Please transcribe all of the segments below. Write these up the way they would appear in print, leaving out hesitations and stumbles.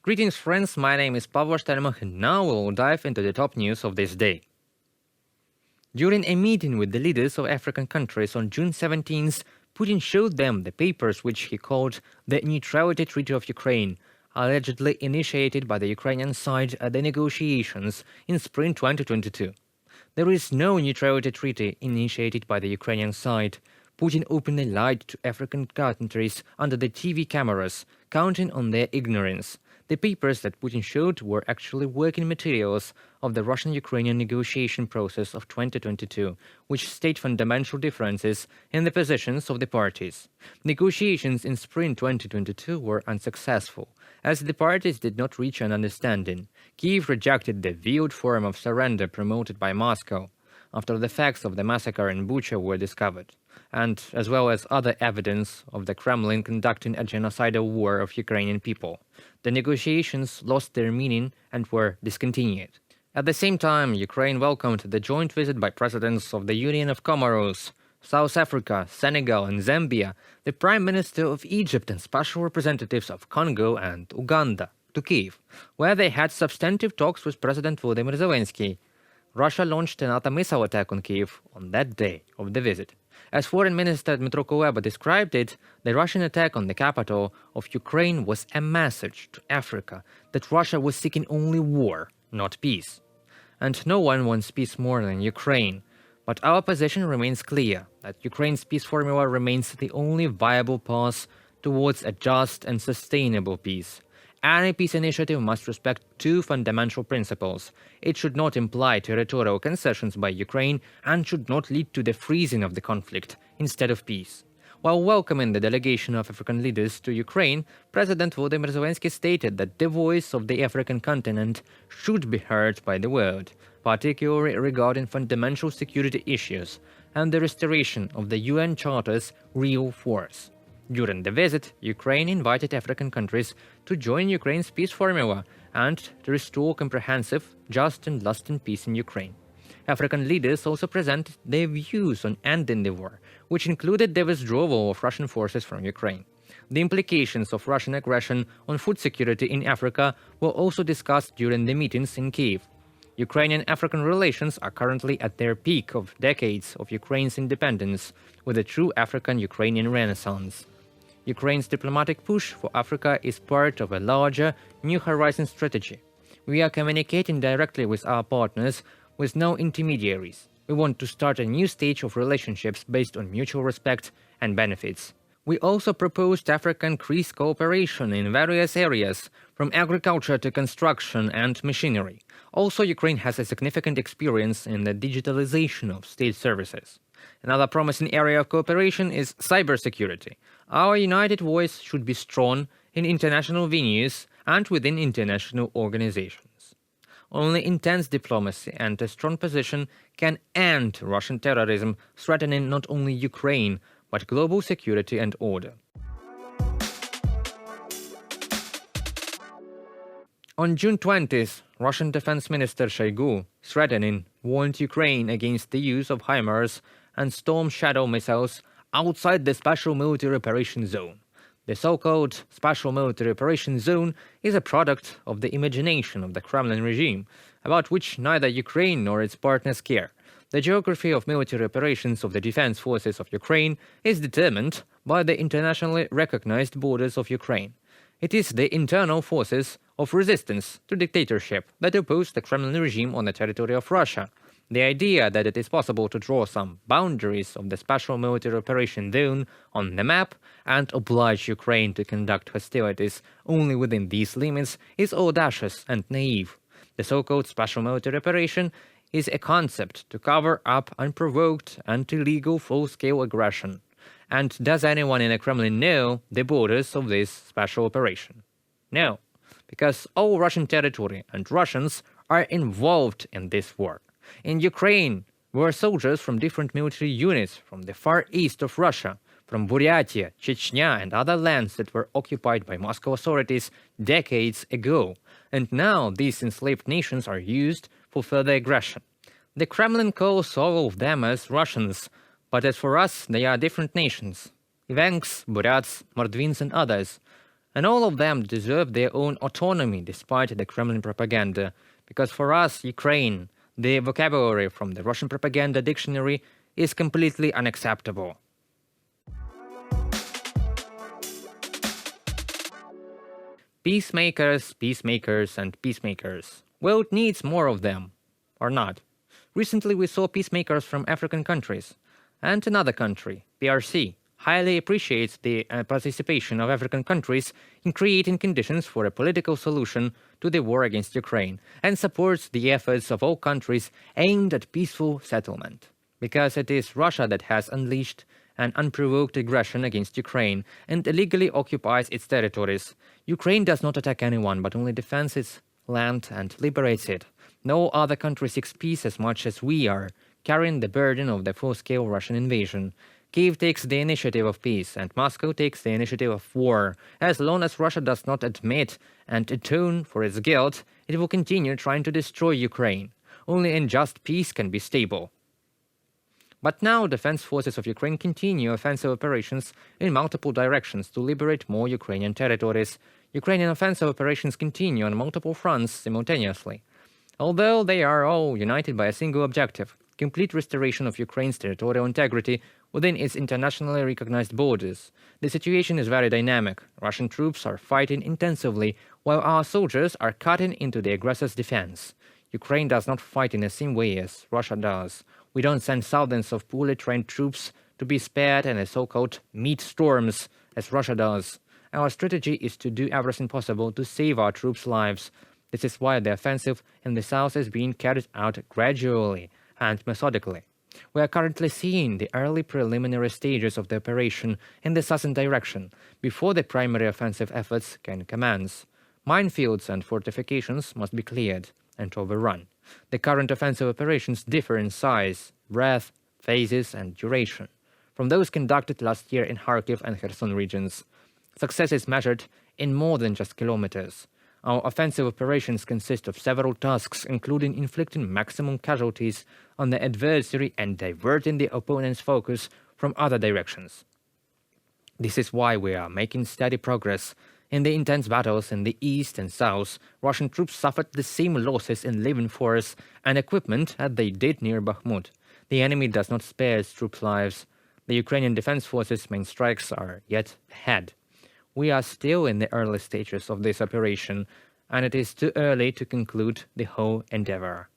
Greetings friends, my name is Pavel Stelmach and now we'll dive into the top news of this day. During a meeting with the leaders of African countries on June 17th, Putin showed them the papers which he called the Neutrality Treaty of Ukraine, allegedly initiated by the Ukrainian side at the negotiations in spring 2022. There is no neutrality treaty initiated by the Ukrainian side. Putin openly lied to African countries under the TV cameras, counting on their ignorance. The papers that Putin showed were actually working materials of the Russian-Ukrainian negotiation process of 2022, which state fundamental differences in the positions of the parties. Negotiations in spring 2022 were unsuccessful, as the parties did not reach an understanding. Kyiv rejected the veiled form of surrender promoted by Moscow after the facts of the massacre in Bucha were discovered, and as well as other evidence of the Kremlin conducting a genocidal war of Ukrainian people. The negotiations lost their meaning and were discontinued. At the same time, Ukraine welcomed the joint visit by presidents of the Union of Comoros, South Africa, Senegal and Zambia, the Prime Minister of Egypt and special representatives of Congo and Uganda to Kyiv, where they had substantive talks with President Volodymyr Zelensky. Russia launched an NATO missile attack on Kyiv on that day of the visit. As Foreign Minister Dmytro Kuleba described it, the Russian attack on the capital of Ukraine was a message to Africa that Russia was seeking only war, not peace. And no one wants peace more than Ukraine. But our position remains clear, that Ukraine's peace formula remains the only viable path towards a just and sustainable peace. Any peace initiative must respect two fundamental principles. It should not imply territorial concessions by Ukraine and should not lead to the freezing of the conflict instead of peace. While welcoming the delegation of African leaders to Ukraine, President Volodymyr Zelensky stated that the voice of the African continent should be heard by the world, particularly regarding fundamental security issues and the restoration of the UN Charter's real force. During the visit, Ukraine invited African countries to join Ukraine's peace formula and to restore comprehensive, just and lasting peace in Ukraine. African leaders also presented their views on ending the war, which included the withdrawal of Russian forces from Ukraine. The implications of Russian aggression on food security in Africa were also discussed during the meetings in Kyiv. Ukrainian-African relations are currently at their peak of decades of Ukraine's independence, with a true African-Ukrainian renaissance. Ukraine's diplomatic push for Africa is part of a larger New Horizons strategy. We are communicating directly with our partners with no intermediaries. We want to start a new stage of relationships based on mutual respect and benefits. We also proposed Africa-increased cooperation in various areas, from agriculture to construction and machinery. Also, Ukraine has a significant experience in the digitalization of state services. Another promising area of cooperation is cybersecurity. Our united voice should be strong in international venues and within international organizations. Only intense diplomacy and a strong position can end Russian terrorism, threatening not only Ukraine, but global security and order. On June 20th, Russian Defense Minister Shoigu, threatening, warned Ukraine against the use of HIMARS and Storm Shadow missiles outside the Special Military Operation Zone. The so-called Special Military Operation Zone is a product of the imagination of the Kremlin regime, about which neither Ukraine nor its partners care. The geography of military operations of the defense forces of Ukraine is determined by the internationally recognized borders of Ukraine. It is the internal forces of resistance to dictatorship that oppose the Kremlin regime on the territory of Russia. The idea that it is possible to draw some boundaries of the Special Military Operation Zone on the map and oblige Ukraine to conduct hostilities only within these limits is audacious and naive. The so-called Special Military Operation is a concept to cover up unprovoked and illegal full-scale aggression. And does anyone in the Kremlin know the borders of this special operation? No, because all Russian territory and Russians are involved in this war. In Ukraine, were soldiers from different military units from the far east of Russia, from Buryatia, Chechnya and other lands that were occupied by Moscow authorities decades ago, and now these enslaved nations are used for further aggression. The Kremlin calls all of them as Russians, but as for us, they are different nations. Evenks, Buryats, Mordvins and others. And all of them deserve their own autonomy despite the Kremlin propaganda. Because for us, Ukraine, the vocabulary from the Russian propaganda dictionary is completely unacceptable. Peacemakers, peacemakers, and peacemakers. Well, it needs more of them. Or not. Recently we saw peacemakers from African countries. And another country, PRC, highly appreciates the participation of African countries in creating conditions for a political solution to the war against Ukraine, and supports the efforts of all countries aimed at peaceful settlement. Because it is Russia that has unleashed an unprovoked aggression against Ukraine and illegally occupies its territories. Ukraine does not attack anyone, but only defends its land and liberates it. No other country seeks peace as much as we are, carrying the burden of the full-scale Russian invasion. Kiev takes the initiative of peace, and Moscow takes the initiative of war. As long as Russia does not admit and atone for its guilt, it will continue trying to destroy Ukraine. Only unjust peace can be stable. But now defense forces of Ukraine continue offensive operations in multiple directions to liberate more Ukrainian territories. Ukrainian offensive operations continue on multiple fronts simultaneously, although they are all united by a single objective: complete restoration of Ukraine's territorial integrity within its internationally recognized borders. The situation is very dynamic. Russian troops are fighting intensively, while our soldiers are cutting into the aggressor's defense. Ukraine does not fight in the same way as Russia does. We don't send thousands of poorly trained troops to be spared in the so-called meat storms as Russia does. Our strategy is to do everything possible to save our troops' lives. This is why the offensive in the south is being carried out gradually and methodically. We are currently seeing the early preliminary stages of the operation in the southern direction, before the primary offensive efforts can commence. Minefields and fortifications must be cleared and overrun. The current offensive operations differ in size, breadth, phases, and duration from those conducted last year in Kharkiv and Kherson regions. Success is measured in more than just kilometers. Our offensive operations consist of several tasks, including inflicting maximum casualties on the adversary and diverting the opponent's focus from other directions. This is why we are making steady progress. In the intense battles in the east and south, Russian troops suffered the same losses in living force and equipment as they did near Bakhmut. The enemy does not spare its troops' lives. The Ukrainian Defense Forces' main strikes are yet ahead. We are still in the early stages of this operation, and it is too early to conclude the whole endeavor.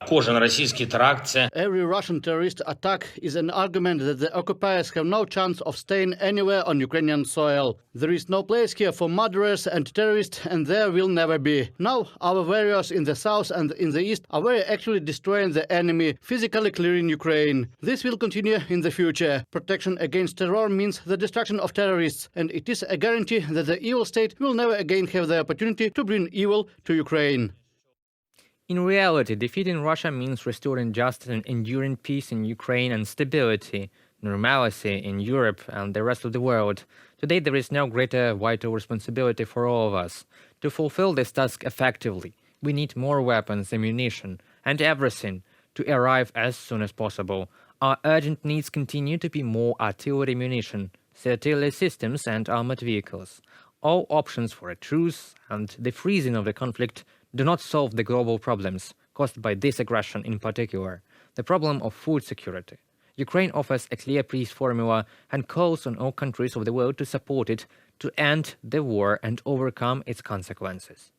Every Russian terrorist attack is an argument that the occupiers have no chance of staying anywhere on Ukrainian soil. There is no place here for murderers and terrorists, and there will never be. Now, our warriors in the south and in the east are very actually destroying the enemy, physically clearing Ukraine. This will continue in the future. Protection against terror means the destruction of terrorists, and it is a guarantee that the evil state will never again have the opportunity to bring evil to Ukraine. In reality, defeating Russia means restoring justice and enduring peace in Ukraine and stability, normalcy in Europe and the rest of the world. Today there is no greater vital responsibility for all of us. To fulfill this task effectively, we need more weapons, ammunition, and everything to arrive as soon as possible. Our urgent needs continue to be more artillery ammunition, artillery systems, and armored vehicles. All options for a truce and the freezing of the conflict do not solve the global problems caused by this aggression, in particular, the problem of food security. Ukraine offers a clear peace formula and calls on all countries of the world to support it to end the war and overcome its consequences.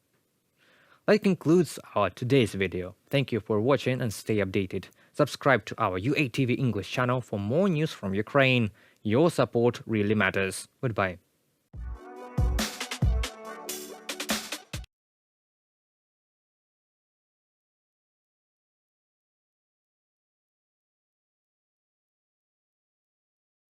That concludes our today's video. Thank you for watching and stay updated. Subscribe to our UATV English channel for more news from Ukraine. Your support really matters. Goodbye.